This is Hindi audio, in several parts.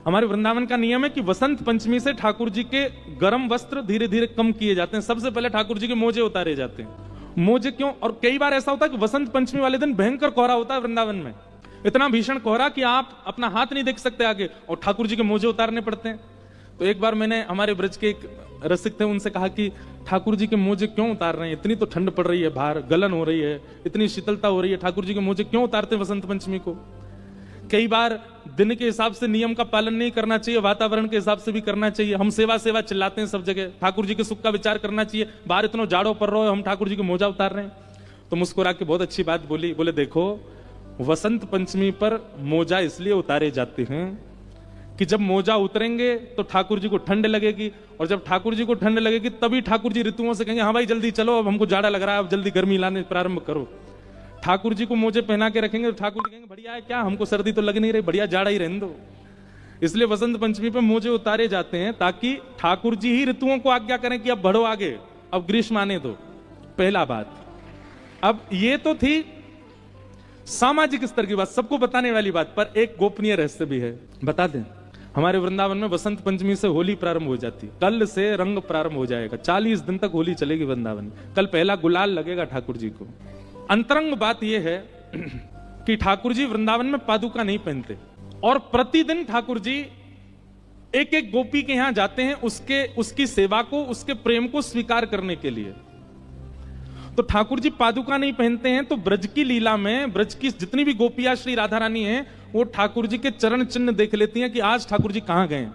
हमारे वृंदावन का नियम है कि वसंत पंचमी से ठाकुर जी के गर्म वस्त्र धीरे धीरे कम किए जाते हैं। सबसे पहले ठाकुर जी के मोजे उतारे जाते हैं। मोजे क्यों? और कई बार ऐसा होता है कि वसंत पंचमी वाले दिन भयंकर कोहरा होता है वृंदावन में, इतना भीषण कोहरा कि आप अपना हाथ नहीं देख सकते आगे, और ठाकुर जी के मोजे उतारने पड़ते हैं। तो एक बार मैंने हमारे ब्रज के एक रसिक थे, उनसे कहा कि ठाकुर जी के मोजे क्यों उतार रहे हैं? इतनी तो ठंड पड़ रही है, बाहर गलन हो रही है, इतनी शीतलता हो रही है, ठाकुर जी के मोजे क्यों उतारते हैं वसंत पंचमी को? कई बार दिन के हिसाब से नियम का पालन नहीं करना चाहिए, वातावरण के हिसाब से भी करना चाहिए। हम सेवा सेवा चिल्लाते हैं सब जगह, ठाकुर जी के सुख का विचार करना चाहिए। बाहर इतना जाड़ो पड़ रहा है, हम ठाकुर जी के मोजा उतार रहे हैं। तो मुस्कुरा के बहुत अच्छी बात बोली, बोले देखो वसंत पंचमी पर मोजा इसलिए उतारे जाते हैं कि जब मोजा उतरेंगे तो ठाकुर जी को ठंड लगेगी, और जब ठाकुर जी को ठंड लगेगी तभी ठाकुर जी ऋतुओं से कहेंगे हाँ भाई जल्दी चलो, अब हमको जाड़ा लग रहा है, अब जल्दी गर्मी लाने प्रारंभ करो। ठाकुर जी को मोजे पहना के रखेंगे तो ठाकुर जी कहेंगे बढ़िया है, क्या हमको सर्दी तो लग नहीं रही, बढ़िया जाड़ा ही रहने दो। इसलिए वसंत पंचमी पे मोजे उतारे जाते हैं ताकि ठाकुर जी ही ऋतुओं को आज्ञा करें कि अब बढ़ो आगे, अब ग्रीष्म आने दो। पहला बात। अब ये तो थी सामाजिक स्तर की बात, सबको बताने वाली बात, पर एक गोपनीय रहस्य भी है, बता दें। हमारे वृंदावन में वसंत पंचमी से होली प्रारंभ हो जाती है। कल से रंग प्रारंभ हो जाएगा, 40 दिन तक होली चलेगी वृंदावन में। कल पहला गुलाल लगेगा ठाकुर जी को। अंतरंग बात यह है कि ठाकुर जी वृंदावन में पादुका नहीं पहनते, और प्रतिदिन ठाकुर जी एक एक गोपी के यहां जाते हैं उसकी सेवा को, उसके प्रेम को स्वीकार करने के लिए। तो ठाकुर जी पादुका नहीं पहनते हैं, तो ब्रज की लीला में ब्रज की जितनी भी गोपियां श्री राधा रानी हैं वो ठाकुर जी के चरण चिन्ह देख लेती हैं कि आज ठाकुर जी कहां गए,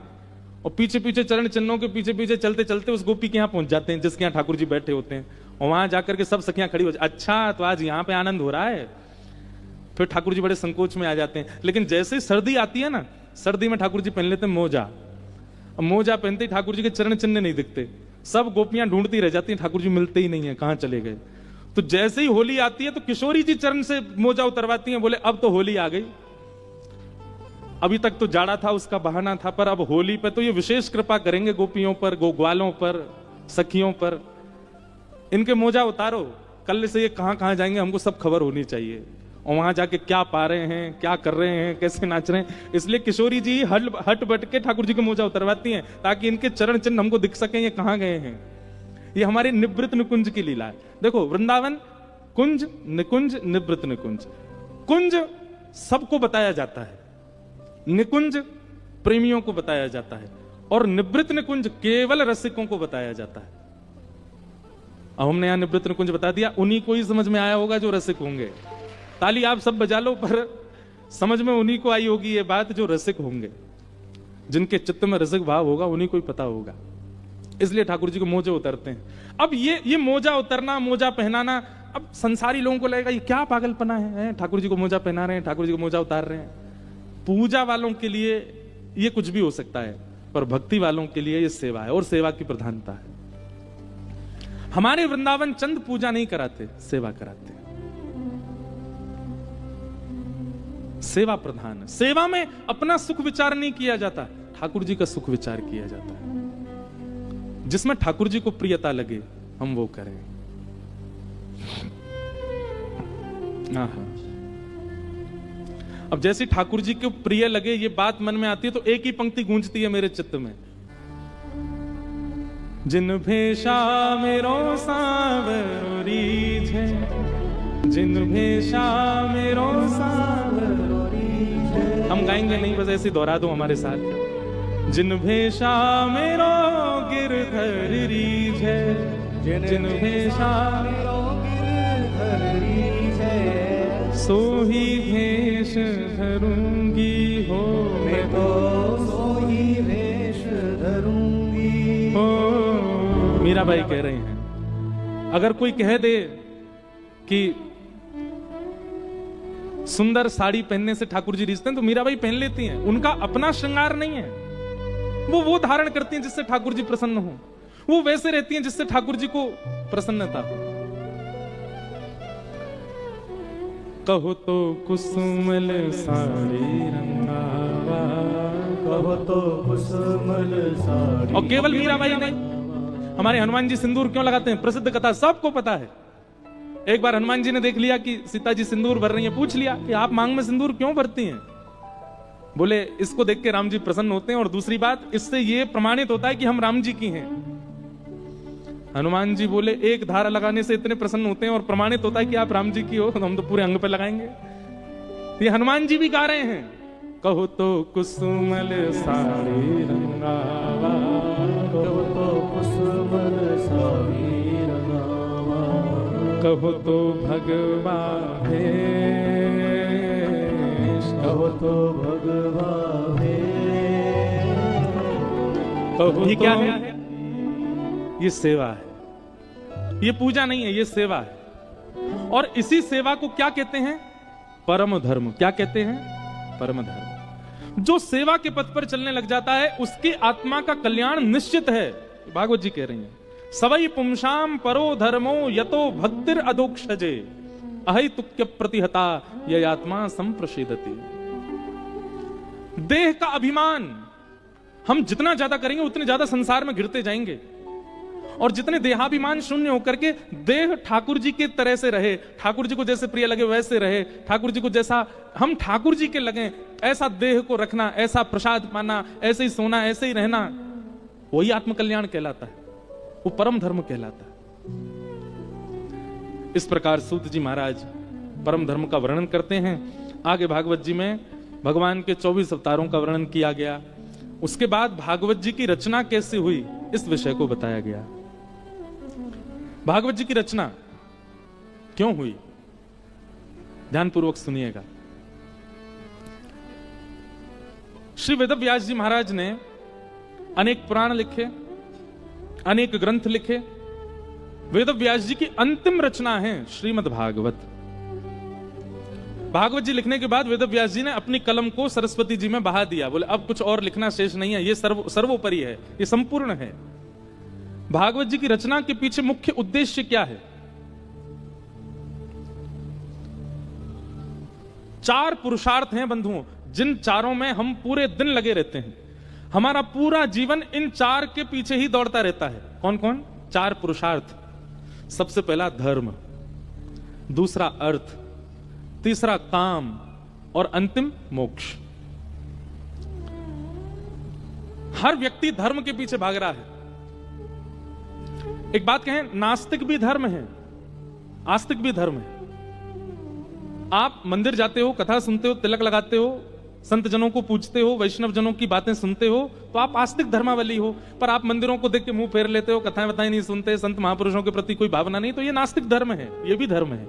और पीछे पीछे चरण चिन्हों के पीछे पीछे चलते चलते उस गोपी के यहां पहुंच जाते हैं जिसके यहां ठाकुर जी बैठे होते हैं, और वहां जाकर के सब सखियां खड़ी हो जाती, अच्छा तो आज यहां पे आनंद हो रहा है। फिर ठाकुर जी बड़े संकोच में आ जाते हैं। लेकिन जैसे सर्दी आती है ना, सर्दी में ठाकुर जी पहन लेते हैं मोजा, मोजा पहनते ही ठाकुर जी के चरण चिन्ह नहीं दिखते, सब गोपियां ढूंढती रह जाती हैं, ठाकुर जी मिलते ही नहीं है, कहां चले गए। तो जैसे ही होली आती है तो किशोरी जी चरण से मोजा उतरवाती हैं, बोले अब तो होली आ गई, अभी तक तो जाड़ा था उसका बहाना था, पर अब होली पे तो ये विशेष कृपा करेंगे गोपियों पर, ग्वालों पर, सखियों पर, इनके मोजा उतारो, कल से ये कहां कहां जाएंगे हमको सब खबर होनी चाहिए, और वहां जाके क्या पा रहे हैं, क्या कर रहे हैं, कैसे नाच रहे हैं। इसलिए किशोरी जी हट बट के ठाकुर जी के मोजा उतरवाती हैं ताकि इनके चरण चिन्ह हमको दिख सके ये कहां गए हैं। ये हमारी निवृत्त निकुंज की लीला है। देखो वृंदावन कुंज निकुंज निवृत्त निकुंज, कुंज सबको बताया जाता है, निकुंज प्रेमियों को बताया जाता है, और निवृत्त निकुंज केवल रसिकों को बताया जाता है। अब हमने यहां निवृत्त निकुंज बता दिया, उन्हीं को ही समझ में आया होगा जो रसिक होंगे। ताली आप सब बजा लो, पर समझ में उन्हीं को आई होगी ये बात जो रसिक होंगे, जिनके चित्त में रसिक भाव होगा उन्हीं को ही पता होगा। इसलिए ठाकुर जी को मोजे उतरते हैं। अब ये मोजा उतरना, मोजा पहनाना, अब संसारी लोगों को लगेगा ये क्या पागलपना है, ठाकुर जी को मोजा पहना रहे हैं, ठाकुर जी को मोजा उतार रहे हैं। पूजा वालों के लिए ये कुछ भी हो सकता है, पर भक्ति वालों के लिए ये सेवा है, और सेवा की प्रधानता है। हमारे वृंदावन चंद पूजा नहीं कराते, सेवा कराते हैं। सेवा प्रधान है। सेवा में अपना सुख विचार नहीं किया जाता, ठाकुर जी का सुख विचार किया जाता है। जिसमें ठाकुर जी को प्रियता लगे हम वो करें। अब जैसे ठाकुर जी को प्रिय लगे ये बात मन में आती है तो एक ही पंक्ति गूंजती है मेरे चित्त में, जिन भेषा मेरो सावरो रीझे, जिन भेषा मेरो सावरो रीझे। हम गाएंगे नहीं, बस ऐसे दोहरा दो हमारे साथ। जिन भेषा मेरो गिरधर रीझे, जिन भेषा मेरो गिरधर रीझे, सो ही भेष धरूंगी हो मैं तो, सो ही भेष धरूंगी हो। मीराबाई कह रही हैं, अगर कोई कह दे कि सुंदर साड़ी पहनने से ठाकुर जी रीझते हैं तो मीराबाई पहन लेती हैं। उनका अपना श्रृंगार नहीं है, वो धारण करती हैं जिससे ठाकुर जी प्रसन्न हो, वो वैसे रहती हैं जिससे ठाकुर जी को प्रसन्नता हो। कहो तो कुसुमल साड़ी रंगावा, कहो तो कुसुमल साड़ी। और केवल मीराबाई नहीं, हमारे हनुमान जी सिंदूर क्यों लगाते हैं, प्रसिद्ध कथा सबको पता है। एक बार हनुमान जी ने देख लिया कि सीता जी सिंदूर भर रही हैं, पूछ लिया कि आप मांग में सिंदूर क्यों भरती हैं। बोले इसको देख के राम जी प्रसन्न होते हैं, और दूसरी बात इससे ये प्रमाणित होता है कि हम राम जी की हैं। हनुमान जी बोले एक धारा लगाने से इतने प्रसन्न होते हैं और प्रमाणित होता है कि आप राम जी की हो, तो हम तो पूरे अंग पे लगाएंगे। ये हनुमान जी भी गा रहे हैं, कहो तो कुसुमल साड़ी रंगावा, कहो तो कुसुमल साड़ी रंगावा, कहो तो भगवा भेष, कहो तो भगवा भेष। कहो ये क्या है? ये सेवा है, ये पूजा नहीं है, ये सेवा है। और इसी सेवा को क्या कहते हैं? परम धर्म। क्या कहते हैं? परम धर्म। जो सेवा के पथ पर चलने लग जाता है उसकी आत्मा का कल्याण निश्चित है। भागवत जी कह रही हैं, सवई पुंसाम परो धर्मो यतो भक्तिर अधोक्षजे अहितुक्य प्रतिहता यह आत्मा संप्रषेदति। देह का अभिमान हम जितना ज्यादा करेंगे उतने ज्यादा संसार में गिरते जाएंगे, और जितने देहाभिमान शून्य होकर के देह ठाकुर जी के तरह से रहे, ठाकुर जी को जैसे प्रिय लगे वैसे रहे, ठाकुर जी को जैसा हम ठाकुर जी के लगे ऐसा देह को रखना, ऐसा प्रसाद पाना, ऐसे ही सोना, ऐसे ही रहना, वही आत्मकल्याण कहलाता है, वो परम धर्म कहलाता है। इस प्रकार सूत जी महाराज परम धर्म का वर्णन करते हैं। आगे भागवत जी में भगवान के 24 अवतारों का वर्णन किया गया। उसके बाद भागवत जी की रचना कैसे हुई इस विषय को बताया गया। भागवत जी की रचना क्यों हुई, ध्यानपूर्वक सुनिएगा। श्री वेदव्यास जी महाराज ने अनेक पुराण लिखे, अनेक ग्रंथ लिखे। वेदव्यास जी की अंतिम रचना है श्रीमद् भागवत। भागवत जी लिखने के बाद वेदव्यास जी ने अपनी कलम को सरस्वती जी में बहा दिया। बोले अब कुछ और लिखना शेष नहीं है, ये सर्वोपरि है, ये संपूर्ण है। भागवत जी की रचना के पीछे मुख्य उद्देश्य क्या है? 4 पुरुषार्थ हैं बंधुओं, जिन चारों में हम पूरे दिन लगे रहते हैं। हमारा पूरा जीवन इन 4 के पीछे ही दौड़ता रहता है। कौन कौन? 4 पुरुषार्थ। सबसे पहला धर्म, दूसरा अर्थ, तीसरा काम, और अंतिम मोक्ष। हर व्यक्ति धर्म के पीछे भाग रहा है। एक बात कहें, नास्तिक भी धर्म है, आस्तिक भी धर्म है। आप मंदिर जाते हो, कथा सुनते हो, तिलक लगाते हो, संत जनों को पूजते हो, वैष्णव जनों की बातें सुनते हो, तो आप आस्तिक धर्मावली हो। पर आप मंदिरों को देख के मुंह फेर लेते हो, कथाएं बताएं नहीं सुनते, संत महापुरुषों के प्रति कोई भावना नहीं, तो ये नास्तिक धर्म है, ये भी धर्म है।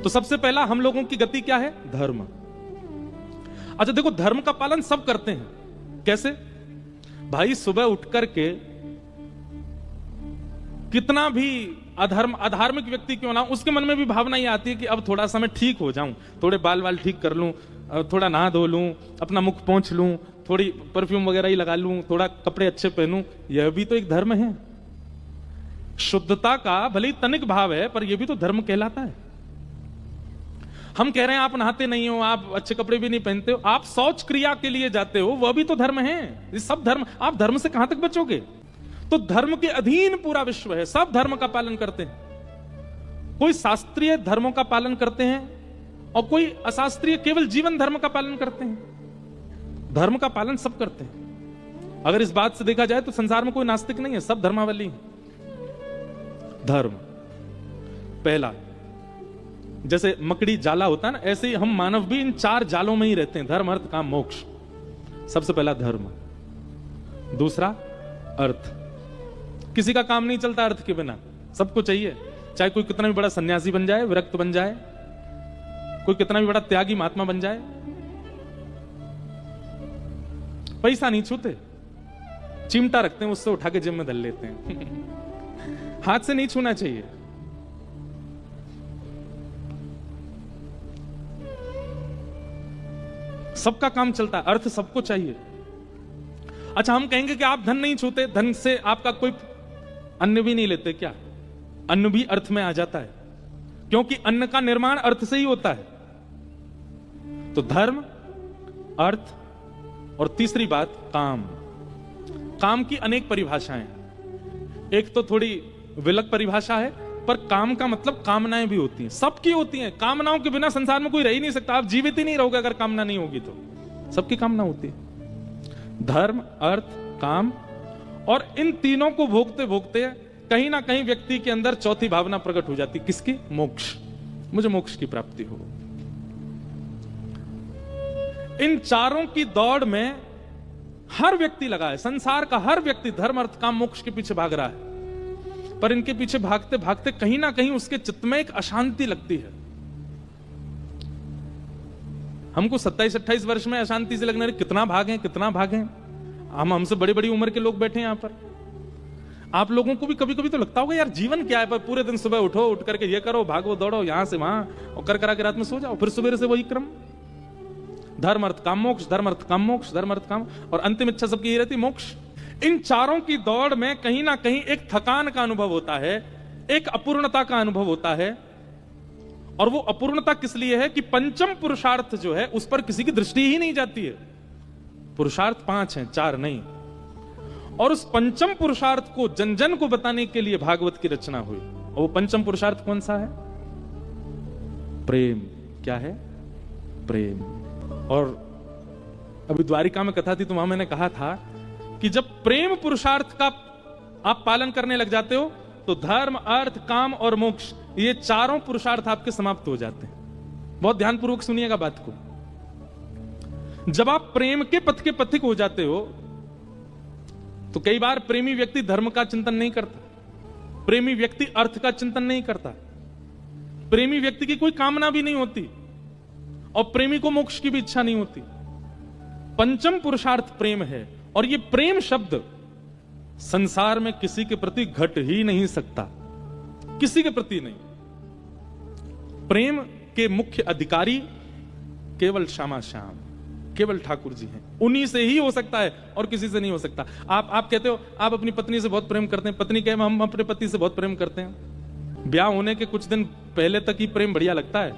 तो सबसे पहला हम लोगों की गति क्या है? धर्म। अच्छा देखो, धर्म का पालन सब करते हैं। कैसे? भाई सुबह उठ करके कितना भी अधार्मिक व्यक्ति क्यों ना, उसके मन में भी भावना ये आती है कि अब थोड़ा सा मैं ठीक हो जाऊं, थोड़े बाल वाल ठीक कर लूं, थोड़ा नहा धो लूं, अपना मुख पोंछ लूं, थोड़ी परफ्यूम वगैरह ही लगा लूं, थोड़ा कपड़े अच्छे पहनूं। यह भी तो एक धर्म है। शुद्धता का भले ही तनिक भाव है, पर यह भी तो धर्म कहलाता है। हम कह रहे हैं आप नहाते नहीं हो, आप अच्छे कपड़े भी नहीं पहनते हो, आप शौच क्रिया के लिए जाते हो, वह भी तो धर्म है। ये सब धर्म, आप धर्म से कहां तक बचोगे? तो धर्म के अधीन पूरा विश्व है, सब धर्म का पालन करते हैं। कोई शास्त्रीय धर्मों का पालन करते हैं और कोई अशास्त्रीय केवल जीवन धर्म का पालन करते हैं। धर्म का पालन सब करते हैं। अगर इस बात से देखा जाए तो संसार में कोई नास्तिक नहीं है, सब धर्मावली है। धर्म पहला, जैसे मकड़ी जाला होता है ना, ऐसे ही हम मानव भी इन 4 जालों में ही रहते हैं, धर्म अर्थ काम मोक्ष। सबसे पहला धर्म, दूसरा अर्थ। किसी का काम नहीं चलता अर्थ के बिना, सबको चाहिए। चाहे कोई कितना भी बड़ा सन्यासी बन जाए, विरक्त बन जाए, कोई कितना भी बड़ा त्यागी महात्मा बन जाए, पैसा नहीं छूते, चिमटा रखते हैं, उससे उठा के जेब में धर लेते हैं। हाथ से नहीं छूना चाहिए। सबका काम चलता है, अर्थ सबको चाहिए। अच्छा हम कहेंगे कि आप धन नहीं छूते, धन से आपका कोई अन्न भी नहीं लेते क्या? अन्न भी अर्थ में आ जाता है, क्योंकि अन्न का निर्माण अर्थ से ही होता है। तो धर्म, अर्थ, और तीसरी बात काम। काम की अनेक परिभाषाएं। एक तो थोड़ी विलग परिभाषा है, पर काम का मतलब कामनाएं भी होती हैं, सबकी होती हैं। कामनाओं के बिना संसार में कोई रह ही नहीं सकता। आप जीवित ही नहीं रहोगे अगर कामना नहीं होगी तो। सबकी कामना होती है, धर्म, अर्थ, काम। और इन तीनों को भोगते भोगते कहीं ना कहीं व्यक्ति के अंदर चौथी भावना प्रकट हो जाती, किसकी? मोक्ष। मुझे मोक्ष की प्राप्ति हो। इन चारों की दौड़ में हर व्यक्ति लगा है, संसार का हर व्यक्ति धर्म, अर्थ, काम, मोक्ष के पीछे भाग रहा है। पर इनके पीछे भागते भागते कहीं ना कहीं उसके चित्त में एक अशांति लगती है। हमको 27-28 वर्ष में अशांति से लगने, कितना भागें कितना भागें। हमसे बड़ी बड़ी उम्र के लोग बैठे हैं यहां पर। आप लोगों को भी कभी कभी तो लगता होगा यार जीवन क्या है, पर पूरे दिन सुबह उठो, उठ करके ये करो, भागो दौड़ो यहां से वहां, और कर करा के रात में सो जाओ, फिर सुबह से वही क्रम, धर्म अर्थ काम मोक्ष, धर्म अर्थ काम मोक्ष, धर्म अर्थ काम, और अंतिम इच्छा सबकी ये रहती मोक्ष। इन चारों की दौड़ में कहीं ना कहीं एक थकान का अनुभव होता है, एक अपूर्णता का अनुभव होता है। और वो अपूर्णता किस लिए है कि पंचम पुरुषार्थ जो है उस पर किसी की दृष्टि ही नहीं जाती है। पुरुषार्थ 5 हैं, 4 नहीं। और उस पंचम पुरुषार्थ को जन जन को बताने के लिए भागवत की रचना हुई। और वो पंचम पुरुषार्थ कौन सा है? प्रेम। क्या है? प्रेम। और अभी द्वारिका में कथा थी तो वहां मैंने कहा था कि जब प्रेम पुरुषार्थ का आप पालन करने लग जाते हो तो धर्म, अर्थ, काम और मोक्ष, ये चारों पुरुषार्थ आपके समाप्त हो जाते हैं। बहुत ध्यानपूर्वक सुनिएगा बात को। जब आप प्रेम के पथ के पथिक हो जाते हो तो कई बार प्रेमी व्यक्ति धर्म का चिंतन नहीं करता, प्रेमी व्यक्ति अर्थ का चिंतन नहीं करता, प्रेमी व्यक्ति की कोई कामना भी नहीं होती, और प्रेमी को मोक्ष की भी इच्छा नहीं होती। पंचम पुरुषार्थ प्रेम है, और ये प्रेम शब्द संसार में किसी के प्रति घट ही नहीं सकता, किसी के प्रति नहीं। प्रेम के मुख्य अधिकारी केवल श्यामा श्याम, केवल ठाकुर जी हैं। उन्हीं से ही हो सकता है और किसी से नहीं हो सकता। आप कहते हो आप अपनी पत्नी से बहुत प्रेम करते हैं, पत्नी कहे हम अपने पति से बहुत प्रेम करते हैं। ब्याह होने के कुछ दिन पहले तक ही प्रेम बढ़िया लगता है,